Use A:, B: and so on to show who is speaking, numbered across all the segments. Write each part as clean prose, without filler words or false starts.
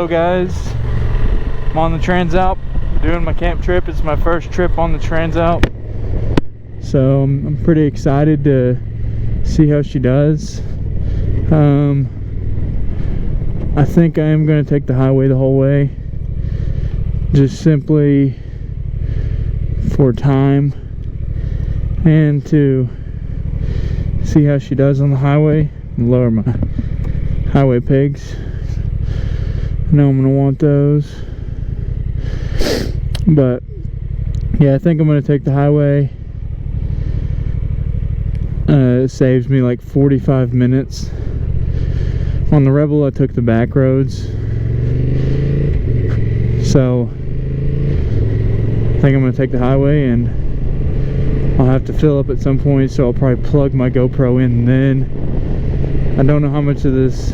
A: Hello guys, I'm on the Transalp doing my camp trip. It's my first trip on the Transalp, so I'm pretty excited to see how she does. I think I am going to take the highway the whole way, just simply for time and to see how she does on the highway and lower my highway pegs. I know I'm going to want those, but yeah, I think I'm going to take the highway. It saves me like 45 minutes. On the Rebel I took the back roads, so I think I'm going to take the highway, and I'll have to fill up at some point, so I'll probably plug my GoPro in then. I don't know how much of this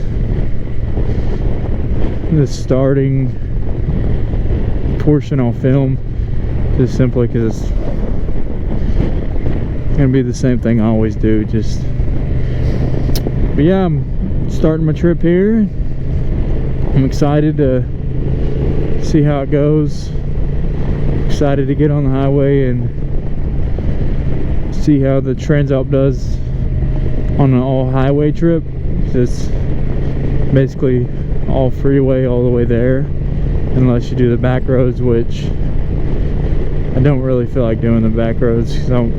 A: starting portion I'll film, just simply because it's gonna be the same thing I always do. But yeah, I'm starting my trip here. I'm excited to see how it goes. Excited to get on the highway and see how the Transalp does on an all highway trip. It's basically all freeway all the way there, unless you do the back roads, which I don't really feel like doing the back roads, so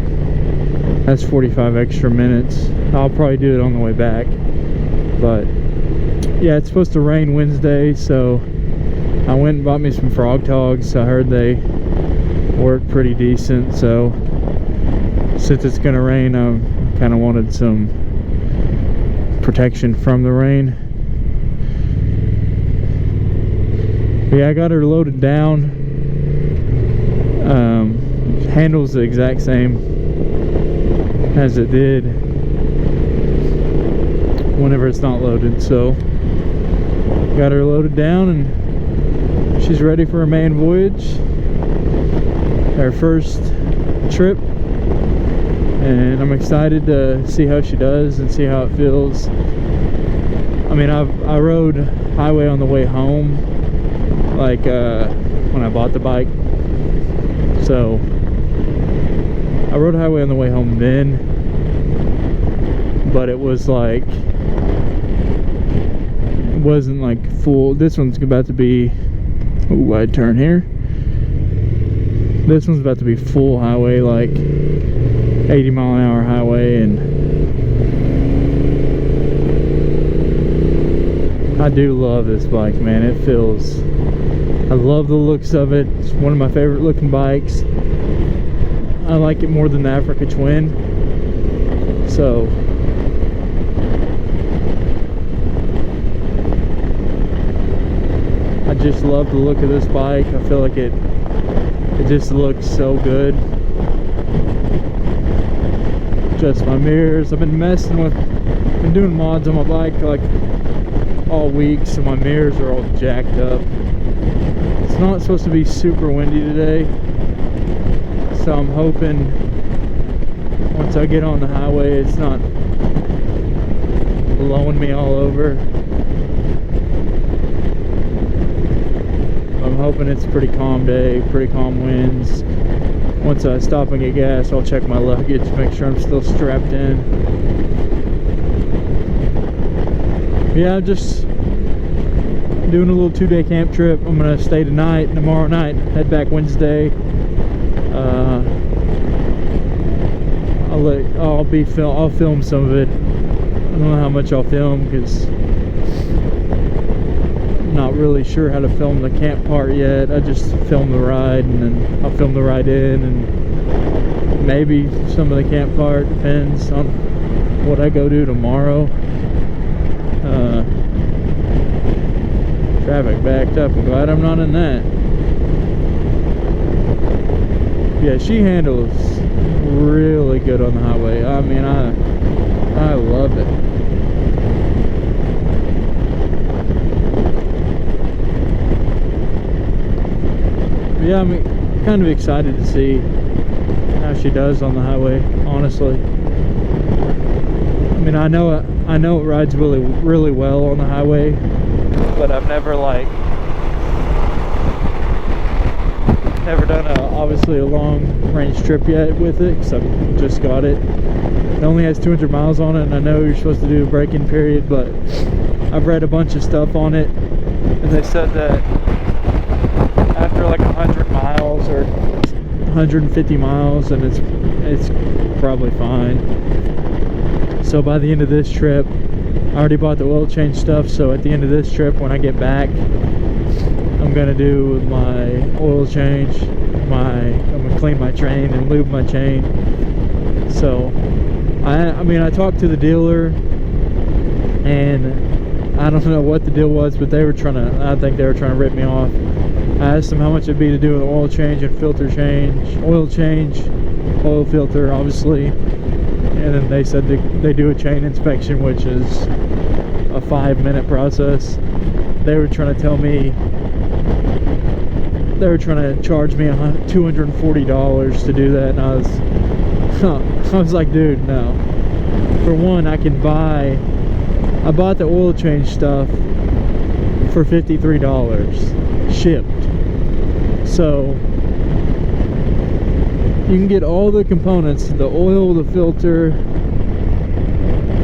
A: that's 45 extra minutes. I'll probably do it on the way back. But yeah, it's supposed to rain Wednesday, so I went and bought me some frog togs. I heard they work pretty decent, so since it's gonna rain, I kind of wanted some protection from the rain. But yeah, I got her loaded down. Handles the exact same as it did whenever it's not loaded, so got her loaded down and she's ready for a maiden voyage, our first trip, and I'm excited to see how she does and see how it feels. I mean, I rode highway on the way home, like when I bought the bike, so I rode highway on the way home then, but it was like, it wasn't like full. This one's about to be, ooh, wide turn here. This one's about to be full highway, like 80-mile-an-hour highway, and I do love this bike, man. It feels, I love the looks of it. It's one of my favorite looking bikes. I like it more than the Africa Twin, so I just love the look of this bike. I feel like it just looks so good. Just my mirrors. I've been been doing mods on my bike like all week, so my mirrors are all jacked up. It's not supposed to be super windy today, so I'm hoping once I get on the highway it's not blowing me all over. I'm hoping it's a pretty calm day, pretty calm winds. Once I stop and get gas, I'll check my luggage, make sure I'm still strapped in. Yeah, I'm just doing a little 2-day camp trip. I'm gonna stay tonight, tomorrow night, head back Wednesday. I'll film some of it. I don't know how much I'll film because I'm not really sure how to film the camp part yet. I just film the ride, and then I'll film the ride in, and maybe some of the camp part. Depends on what I go do tomorrow. Traffic backed up. I'm glad I'm not in that. Yeah, she handles really good on the highway. I mean, I love it. Yeah, I'm kind of excited to see how she does on the highway, honestly. I mean, I know it rides really well on the highway, but I've never like Never done obviously a long range trip yet with it, because I've just got it. It only has 200 miles on it, and I know you're supposed to do a break-in period, but I've read a bunch of stuff on it, and they said that after like 100 miles or 150 miles, and it's probably fine. So by the end of this trip, I already bought the oil change stuff, so at the end of this trip, when I get back, I'm gonna do my oil change, I'm gonna clean my chain and lube my chain. So I mean, I talked to the dealer, and I don't know what the deal was, but I think they were trying to rip me off. I asked them how much it'd be to do an oil change and filter change, oil filter obviously, and then they said they do a chain inspection, which is a 5-minute process. They were trying to charge me $240 to do that, and I was like, dude, no. For one, I bought the oil change stuff for $53 shipped. So you can get all the components, the oil, the filter,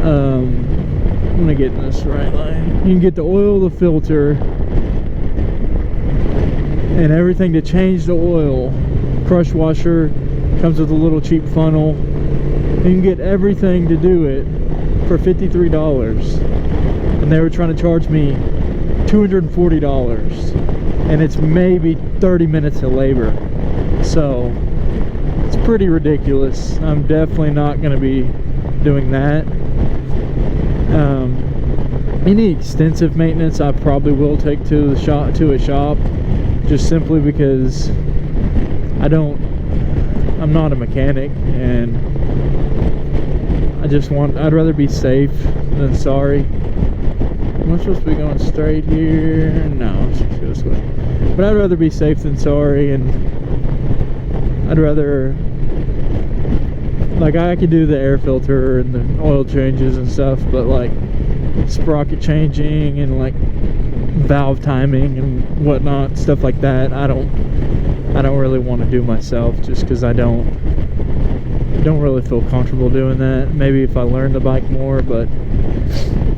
A: I'm gonna get this right line. You can get the oil, the filter, and everything to change the oil. Crush washer comes with a little cheap funnel. You can get everything to do it for $53, and they were trying to charge me $240, and it's maybe 30 minutes of labor. So it's pretty ridiculous. I'm definitely not going to be doing that. Any extensive maintenance I probably will take to a shop, just simply because I'm not a mechanic, and I'd rather be safe than sorry. Am I supposed to be going straight here? No, I'm supposed to go this way. But I'd rather be safe than sorry, and I'd rather, like, I could do the air filter and the oil changes and stuff, but like sprocket changing and like valve timing and whatnot, stuff like that, I don't really want to do myself, just because I don't really feel comfortable doing that. Maybe if I learn the bike more, but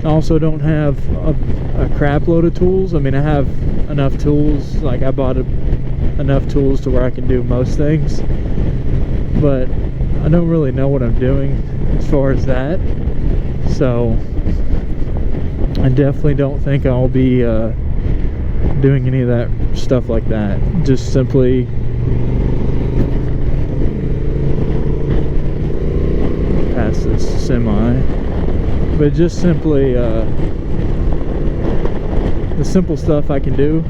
A: I also don't have a crap load of tools. I mean, I have enough tools, like I bought enough tools to where I can do most things, but I don't really know what I'm doing as far as that. So I definitely don't think I'll be doing any of that stuff like that. Just simply past this semi, but just simply the simple stuff I can do.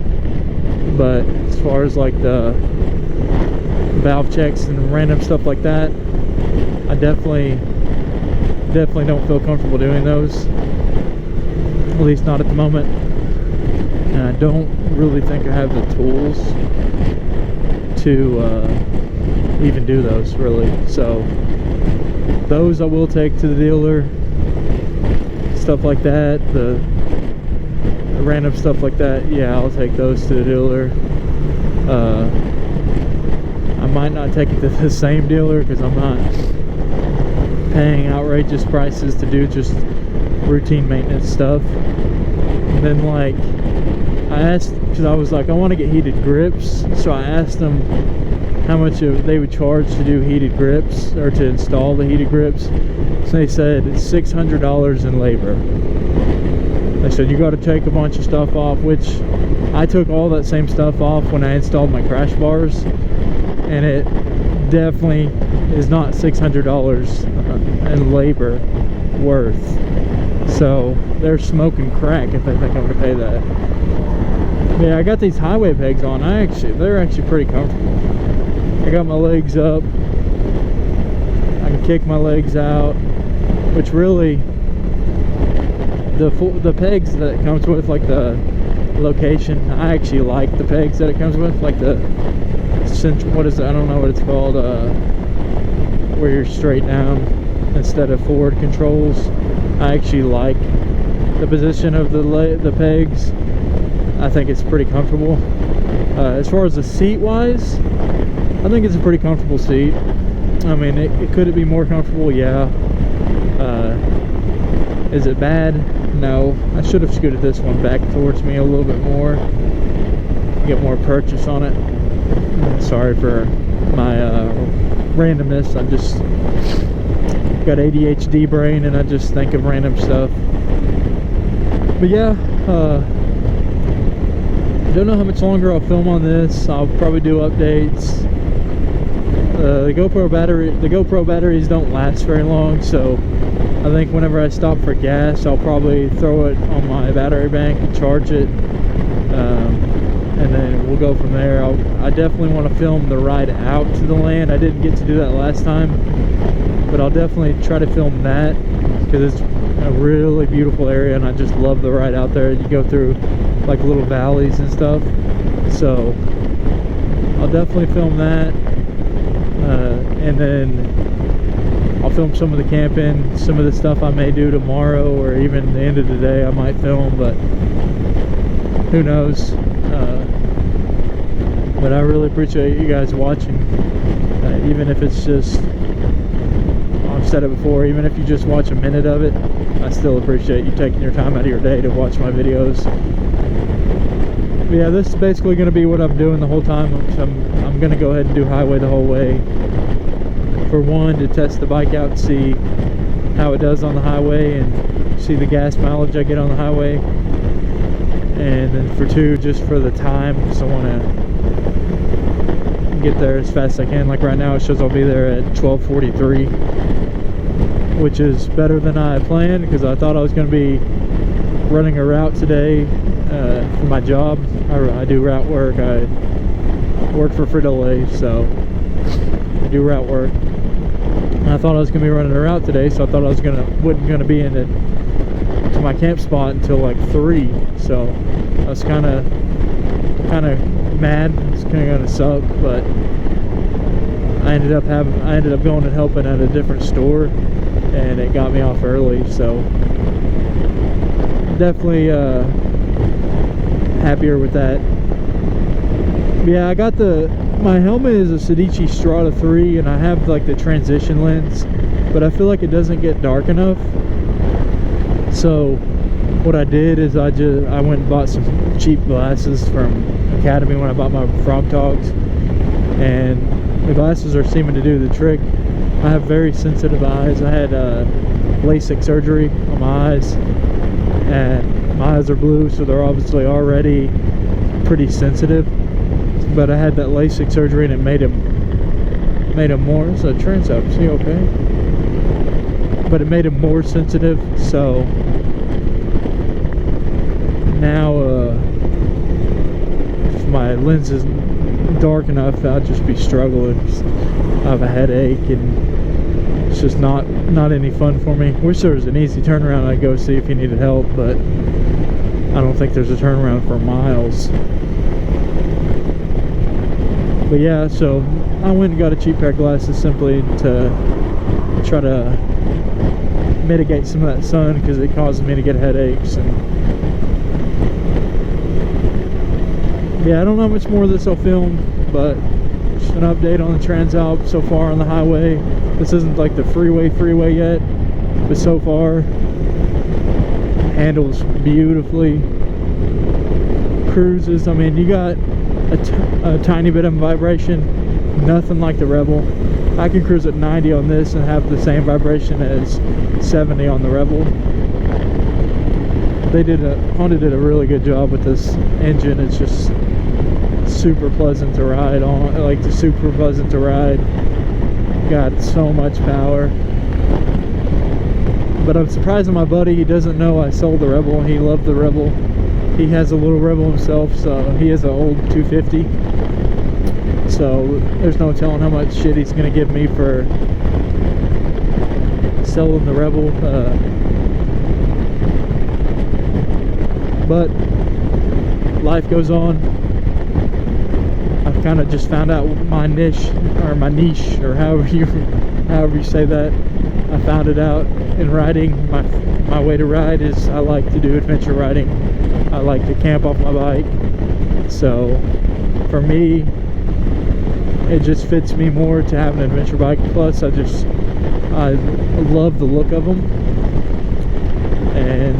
A: But as far as like the valve checks and random stuff like that, I definitely don't feel comfortable doing those, at least not at the moment. And I don't really think I have the tools to even do those, really. So those I will take to the dealer. Stuff like that, the random stuff like that, yeah, I'll take those to the dealer. I might not take it to the same dealer, because I'm not paying outrageous prices to do just routine maintenance stuff. And then, like, I asked, because I was like, I want to get heated grips, so I asked them how much they would charge to do heated grips, or to install the heated grips. So they said it's $600 in labor. They said you got to take a bunch of stuff off, which I took all that same stuff off when I installed my crash bars, and it definitely is not $600 in labor worth. So they're smoking crack if they think I'm gonna pay that. Yeah, I got these highway pegs on. They're actually pretty comfortable. I got my legs up. I can kick my legs out, which really, the pegs that it comes with, like the location, I actually like the pegs that it comes with, like the central, what is it? I don't know what it's called, where you're straight down instead of forward controls. I actually like the position of the pegs. I think it's pretty comfortable. As far as the seat wise, I think it's a pretty comfortable seat. I mean, could it be more comfortable? Yeah. Is it bad? No. I should have scooted this one back towards me a little bit more, get more purchase on it. Sorry for my randomness. I'm just got ADHD brain and I just think of random stuff. But yeah, don't know how much longer I'll film on this. I'll probably do updates. The GoPro batteries don't last very long, so I think whenever I stop for gas, I'll probably throw it on my battery bank and charge it, and then we'll go from there. I definitely want to film the ride out to the land. I didn't get to do that last time, but I'll definitely try to film that because it's a really beautiful area and I just love the ride out there. You go through like little valleys and stuff, so I'll definitely film that, and then I'll film some of the camping, some of the stuff I may do tomorrow or even the end of the day I might film, but who knows. But I really appreciate you guys watching, even if it's just, I've said it before, even if you just watch a minute of it, I still appreciate you taking your time out of your day to watch my videos. But yeah, this is basically going to be what I'm doing the whole time. I'm going to go ahead and do highway the whole way. For one, to test the bike out, see how it does on the highway and see the gas mileage I get on the highway. And then for two, just for the time, because I want to get there as fast as I can. Like right now it shows I'll be there at 12:43, which is better than I planned because I thought I was going to be running a route today for my job. I do route work. I work for Frito-Lay, so I do route work. And I thought I was going to be running a route today, so I thought I was wasn't going to be in it to my camp spot until like 3. So I was kind of mad. It's kind of gonna suck, but I ended up going and helping at a different store, and it got me off early. So definitely happier with that. Yeah, I got my helmet is a Sedici Strata 3, and I have like the transition lens, but I feel like it doesn't get dark enough. So what I did is I went and bought some cheap glasses from Academy when I bought my Frog Togs, and the glasses are seeming to do the trick. I have very sensitive eyes. I had LASIK surgery on my eyes, and my eyes are blue, so they're obviously already pretty sensitive. But I had that LASIK surgery and it made them more. It's a Transalp, see, okay? But it made them more sensitive, so now if my lens isn't dark enough, I'll just be struggling. I have a headache and it's just not any fun for me. Wish there was an easy turnaround I'd go see if you needed help, but I don't think there's a turnaround for miles. But yeah, so I went and got a cheap pair of glasses simply to try to mitigate some of that sun because it causes me to get headaches. And yeah, I don't know how much more of this I'll film, but just an update on the Transalp so far on the highway. This isn't like the freeway yet, but so far handles beautifully, cruises. I mean, you got a tiny bit of vibration, nothing like the Rebel. I can cruise at 90 on this and have the same vibration as 70 on the Rebel. Honda did a really good job with this engine. It's just super pleasant to ride on, like super pleasant to ride. Got so much power. But I'm surprised at my buddy. He doesn't know I sold the Rebel. He loved the Rebel. He has a little Rebel himself, so he has an old 250. So there's no telling how much shit he's gonna give me for selling the Rebel. But life goes on. I've kind of just found out my niche, or however you say that. I found it out in riding. My way to ride is I like to do adventure riding. I like to camp off my bike. So for me, it just fits me more to have an adventure bike. Plus I love the look of them, and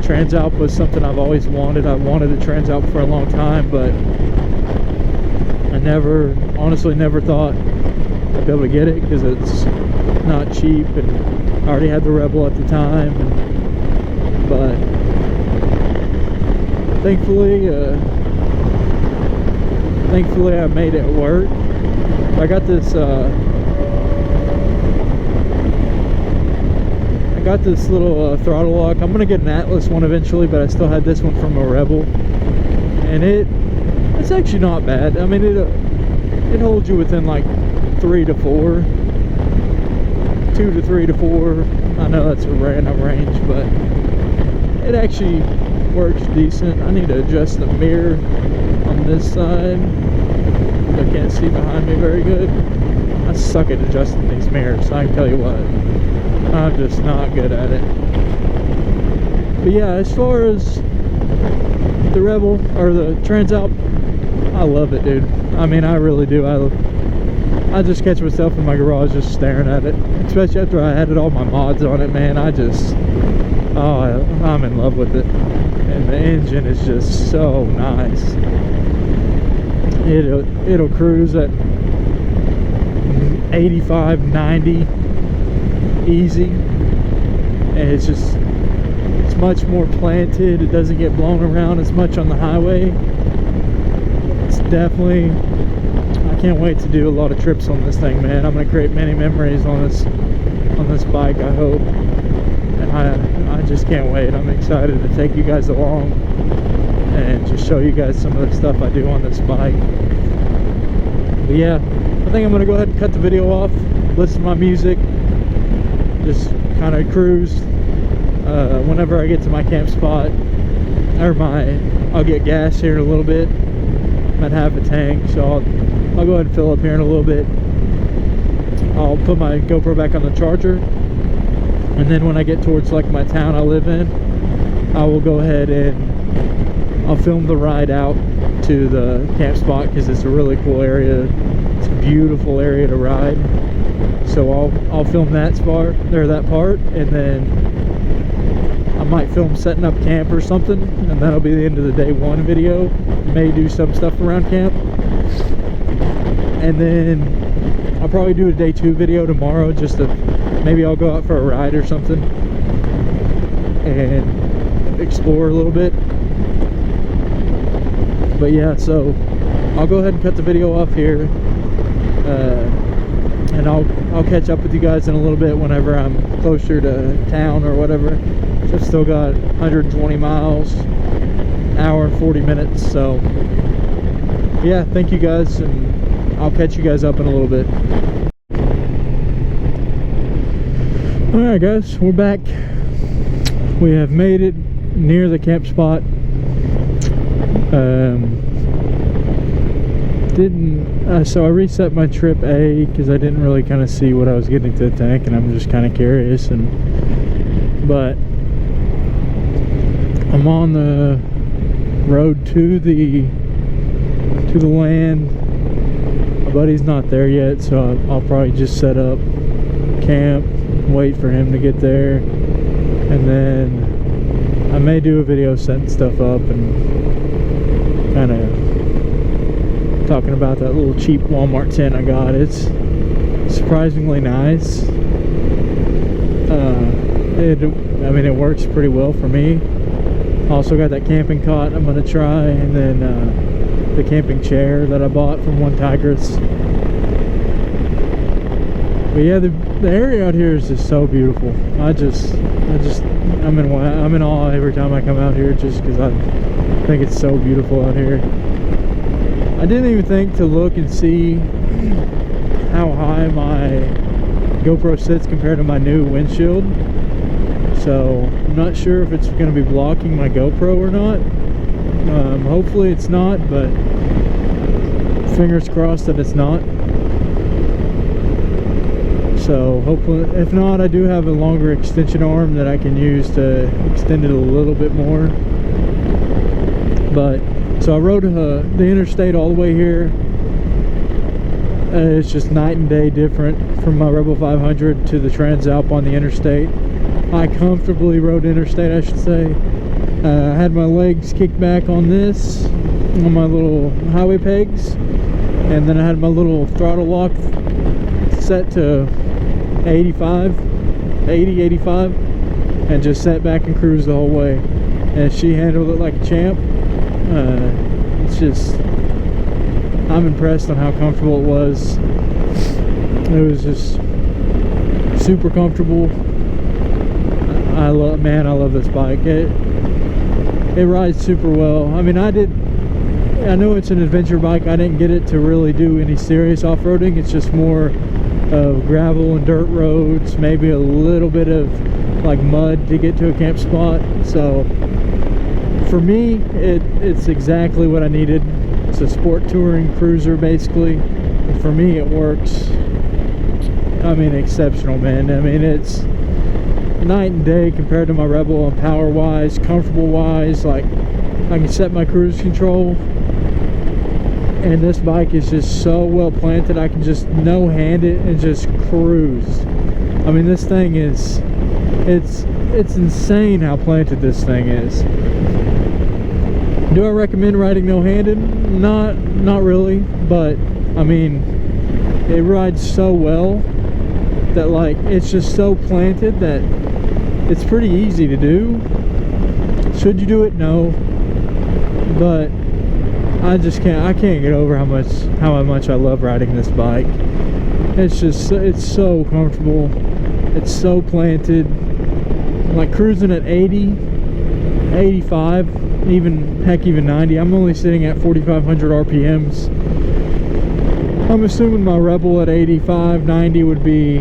A: Transalp was something I've always wanted. I wanted a Transalp for a long time, but I honestly never thought I'd be able to get it because it's not cheap, and I already had the Rebel at the time. But thankfully I made it work. I got this little throttle lock. I'm gonna get an Atlas one eventually, but I still had this one from a Rebel, and it's actually not bad. I mean, it holds you within like 3 to 4, 2 to 3 to 4. I know that's a random range, but it actually works decent. I need to adjust the mirror on this side. I can't see behind me very good. I suck at adjusting these mirrors, I can tell you what. I'm just not good at it. But yeah, as far as the Rebel or the Transalp, I love it, dude. I mean, I really do. I just catch myself in my garage just staring at it, especially after I added all my mods on it, man. I'm in love with it, and the engine is just so nice. It'll cruise at 85, 90 easy, and it's much more planted. It doesn't get blown around as much on the highway. It's definitely, I can't wait to do a lot of trips on this thing, man. I'm gonna create many memories on this bike, I hope, and I just can't wait. I'm excited to take you guys along and just show you guys some of the stuff I do on this bike. But yeah, I think I'm gonna go ahead and cut the video off, listen to my music, just kind of cruise. Whenever I get to my camp spot, I'll get gas here in a little bit. I'm at half a tank, so I'll go ahead and fill up here in a little bit. I'll put my GoPro back on the charger, and then when I get towards like my town I live in, I will go ahead and I'll film the ride out to the camp spot, because it's a really cool area. It's a beautiful area to ride. So I'll film that part, and then I might film setting up camp or something, and that'll be the end of the day one video. May do some stuff around camp, and then I'll probably do a day 2 video tomorrow. Maybe I'll go out for a ride or something and explore a little bit. But yeah, so I'll go ahead and cut the video off here, and I'll catch up with you guys in a little bit whenever I'm closer to town or whatever. So I've still got 120 miles, hour and 40 minutes. So yeah, thank you guys, and I'll catch you guys up in a little bit. Alright guys, we're back. We have made it near the camp spot. So I reset my trip A because I didn't really kind of see what I was getting to the tank, and I'm just kind of curious. But I'm on the road to the land. My buddy's not there yet, so I'll probably just set up camp, wait for him to get there, and then I may do a video setting stuff up and kind of talking about that little cheap Walmart tent I got. It's surprisingly nice. I mean, it works pretty well for me. Also got that camping cot I'm gonna try, and then the camping chair that I bought from One Tigress. But yeah, the area out here is just so beautiful. I'm in awe every time I come out here, just because I think it's so beautiful out here. I didn't even think to look and see how high my GoPro sits compared to my new windshield. So I'm not sure if it's going to be blocking my GoPro or not. Hopefully it's not, but fingers crossed that it's not. So hopefully, if not, I do have a longer extension arm that I can use to extend it a little bit more. But So I rode the interstate all the way here. It's just night and day different from my Rebel 500 to the Transalp on the interstate. I comfortably rode interstate, I should say. I had my legs kicked back on this, on my little highway pegs, and then I had my little throttle lock set to 80, 85, and just sat back and cruised the whole way. And she handled it like a champ. It's just, I'm impressed on how comfortable it was. It was just super comfortable. I love this bike. It rides super well. I mean, I know it's an adventure bike. I didn't get it to really do any serious off-roading. It's just more of gravel and dirt roads, maybe a little bit of like mud to get to a camp spot. So for me, it's exactly what I needed. It's a sport touring cruiser basically. And for me, it works. I mean, exceptional, man. I mean, it's night and day compared to my Rebel on power wise, comfortable wise. Like, I can set my cruise control, and this bike is just so well planted. I can just no-hand it and just cruise. I mean, this thing is, it's insane how planted this thing is. Do I recommend riding no-handed? Not really, but I mean, it rides so well that, like, it's just so planted that it's pretty easy to do. Should you do it? No. But I can't get over how much I love riding this bike. It's just, it's so comfortable. It's so planted. Like cruising at 80, 85, even 90. I'm only sitting at 4,500 RPMs. I'm assuming my Rebel at 85, 90 would be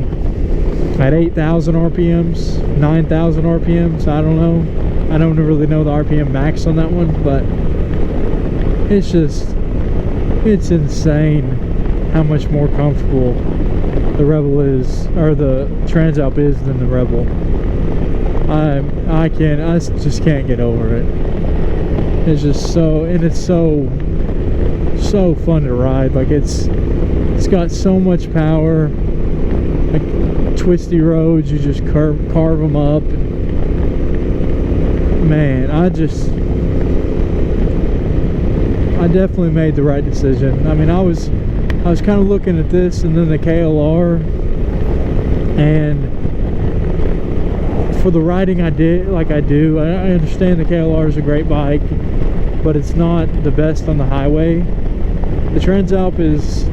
A: at 8,000 RPMs, 9,000 RPMs. I don't know. I don't really know the RPM max on that one, but it's just, it's insane how much more comfortable the Rebel is, or the Transalp is, than the Rebel. I just can't get over it. It's just so, and it's so fun to ride. Like, it's got so much power. Like twisty roads, you just carve them up. Man, I definitely made the right decision. I mean, I was kind of looking at this and then the KLR, and for the riding I understand the KLR is a great bike, but it's not the best on the highway. The Transalp is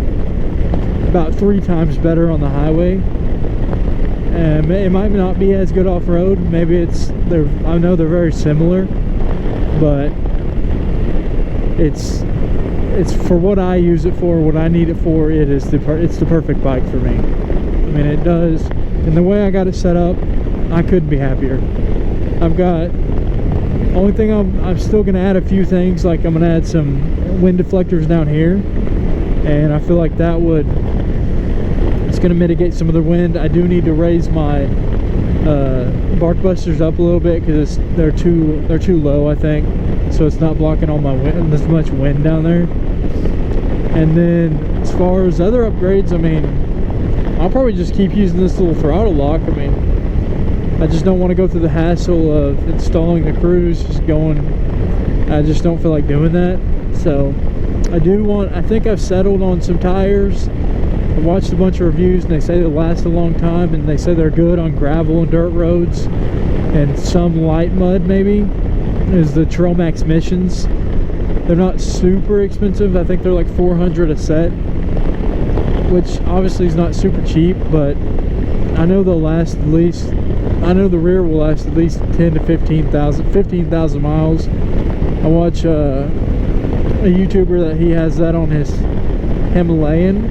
A: about 3 times better on the highway, and it might not be as good off-road. Maybe I know they're very similar, but it's for what I use it for, what I need it for. It's the perfect bike for me. I mean, it does, and the way I got it set up, I couldn't be happier. Only thing I'm still gonna add a few things. Like, I'm gonna add some wind deflectors down here, and I feel like it's gonna mitigate some of the wind. I do need to raise my bark busters up a little bit because they're too low, I think, so it's not blocking all my wind, as much wind down there. And then as far as other upgrades, I mean, I'll probably just keep using this little throttle lock. I mean, I just don't want to go through the hassle of installing the cruise, I just don't feel like doing that. So I think I've settled on some tires. I watched a bunch of reviews and they say they last a long time, and they say they're good on gravel and dirt roads and some light mud. Maybe is the Trailmax Missions. They're not super expensive. I think they're like $400 a set, which obviously is not super cheap, but I know they'll last at least, I know the rear will last at least 10 to 15,000 miles. I watch a YouTuber that he has that on his Himalayan,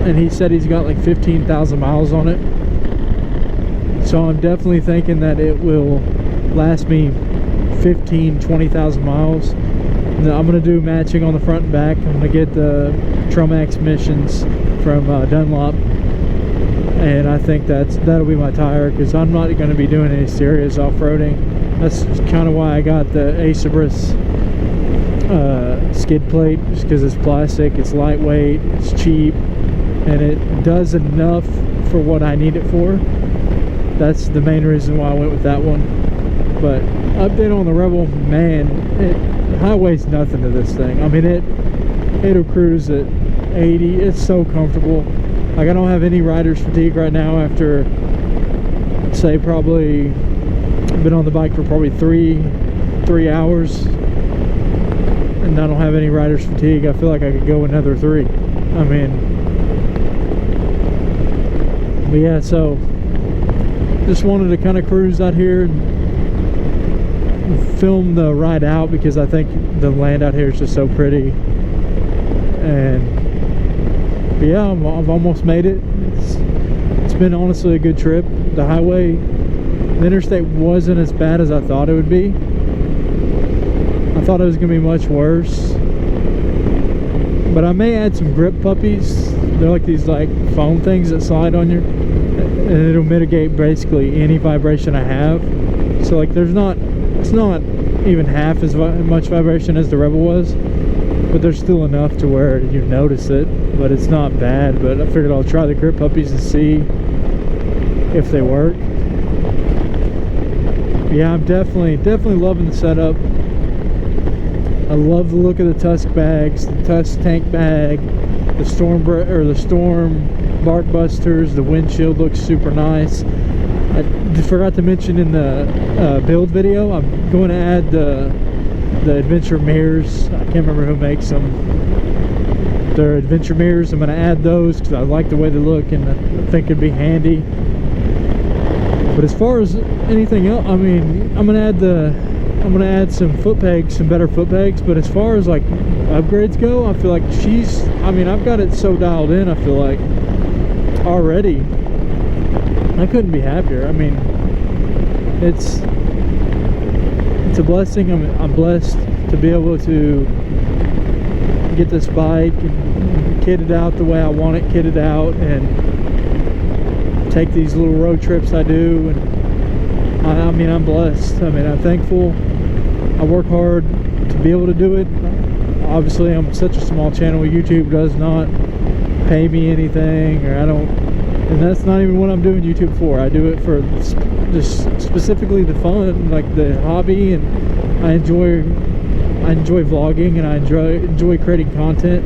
A: and he said he's got like 15,000 miles on it. So I'm definitely thinking that it will last me 20,000 miles. And I'm going to do matching on the front and back. I'm going to get the Trailmax Missions from Dunlop, and I think that'll be my tire, because I'm not going to be doing any serious off-roading. That's kind of why I got the Acebris skid plate, just because it's plastic, it's lightweight, it's cheap, and it does enough for what I need it for. That's the main reason why I went with that one. But update on the Rebel, man, highway's nothing to this thing. I mean, it'll cruise at 80. It's so comfortable. Like, I don't have any rider's fatigue right now after, say, probably been on the bike for probably three hours, and I don't have any rider's fatigue. I feel like I could go another 3. I mean, but yeah, so just wanted to kind of cruise out here and film the ride out, because I think the land out here is just so pretty. And but yeah, I've almost made it. It's been honestly a good trip. The highway, the interstate wasn't as bad as I thought it would be. I thought it was gonna be much worse, but I may add some grip puppies. They're like these like foam things that slide on you, and it'll mitigate basically any vibration I have. So like it's not even half as much vibration as the Rebel was, but there's still enough to where you notice it, but it's not bad. But I figured I'll try the grip puppies and see if they work. Yeah, I'm definitely loving the setup. I love the look of the Tusk bags, the Tusk tank bag, the storm bark busters. The windshield looks super nice. I forgot to mention in the build video, I'm going to add the adventure mirrors. I can't remember who makes them. They're adventure mirrors. I'm going to add those because I like the way they look, and I think it'd be handy. But as far as anything else, I mean, I'm gonna add some foot pegs, some better foot pegs. But as far as like upgrades go, I feel like I've got it so dialed in. I feel like already, I couldn't be happier. I mean, it's a blessing. I'm blessed to be able to get this bike and kit it out the way I want it kitted out, and take these little road trips I do. And I mean, I'm blessed. I mean, I'm thankful. I work hard to be able to do it. Obviously, I'm such a small channel. YouTube does not pay me anything, or and that's not even what I'm doing YouTube for. I do it for just specifically the fun, like the hobby, and I enjoy vlogging, and I enjoy creating content,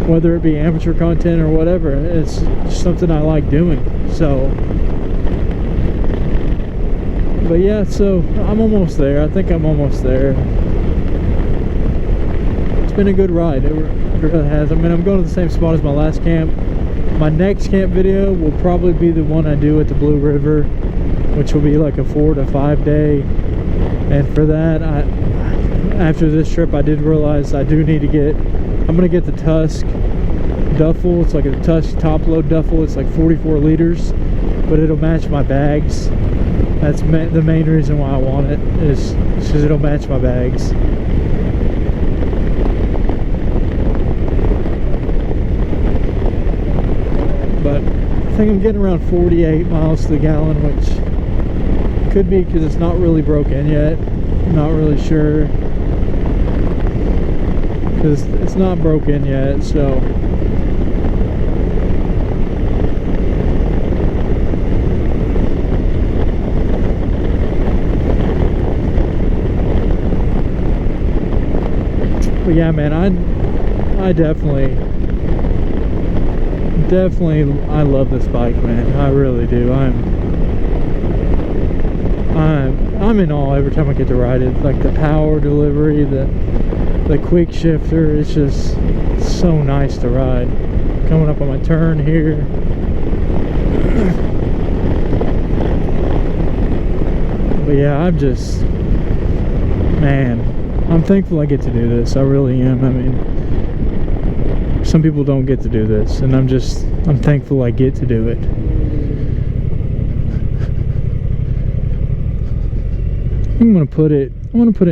A: whether it be amateur content or whatever. It's just something I like doing. So, but yeah, so I'm almost there. I think I'm almost there. It's been a good ride. It really has. I mean, I'm going to the same spot as my last camp. My next camp video will probably be the one I do at the Blue River, which will be like a 4 to 5 day. And for that, after this trip, I did realize I do need to I'm gonna get the Tusk duffel. It's like a Tusk top load duffel. It's like 44 liters, but it'll match my bags. That's the main reason why I want it, is because it'll match my bags. But I think I'm getting around 48 miles to the gallon, which could be because it's not really broken yet. I'm not really sure, because it's not broken yet. So but yeah, man, I definitely I love this bike, man. I really do. I'm in awe every time I get to ride it. Like the power delivery, the quick shifter, it's just so nice to ride. Coming up on my turn here, but yeah, I'm thankful I get to do this. I really am. I mean, some people don't get to do this, and I'm thankful I get to do it. I'm gonna put it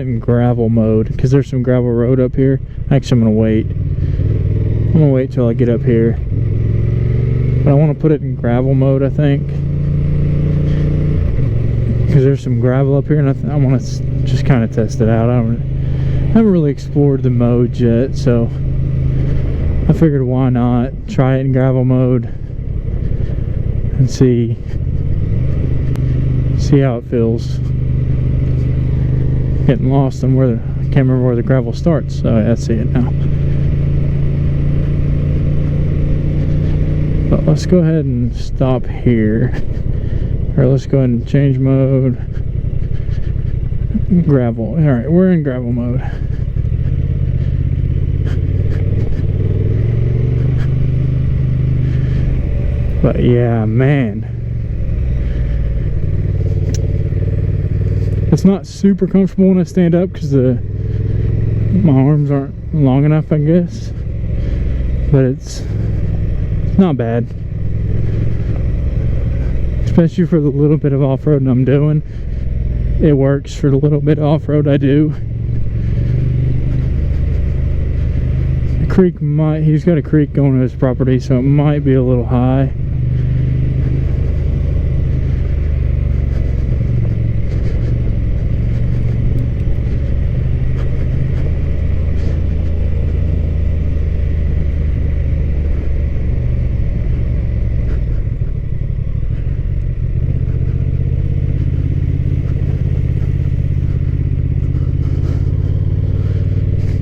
A: in gravel mode, because there's some gravel road up here. Actually, I'm gonna wait till I get up here, but I want to put it in gravel mode, I think, because there's some gravel up here, and I want to just kind of test it out. I haven't really explored the modes yet, so I figured why not try it in gravel mode and see how it feels. Getting lost on where I can't remember where the gravel starts. So yeah, I see it now. But let's go ahead and stop here. Or let's go ahead and change mode. Gravel. Alright, we're in gravel mode. But yeah, man. It's not super comfortable when I stand up because my arms aren't long enough, I guess. But it's not bad. Especially for the little bit of off-roading I'm doing. It works for the little bit of off-road I do. The creek he's got a creek going to his property, so it might be a little high.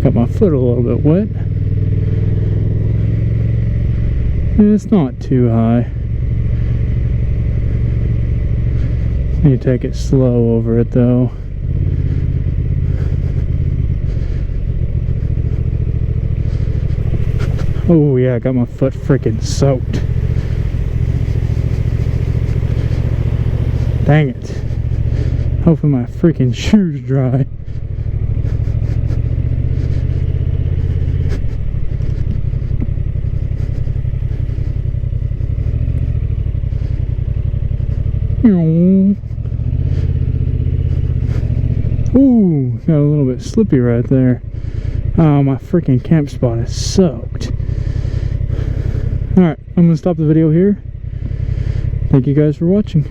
A: Got my foot a little bit wet. And it's not too high. Need to take it slow over it though. Oh yeah, I got my foot freaking soaked. Dang it. Hopefully my freaking shoes dry. Ooh, got a little bit slippy right there. Oh, my freaking camp spot is soaked. Alright, I'm gonna stop the video here. Thank you guys for watching.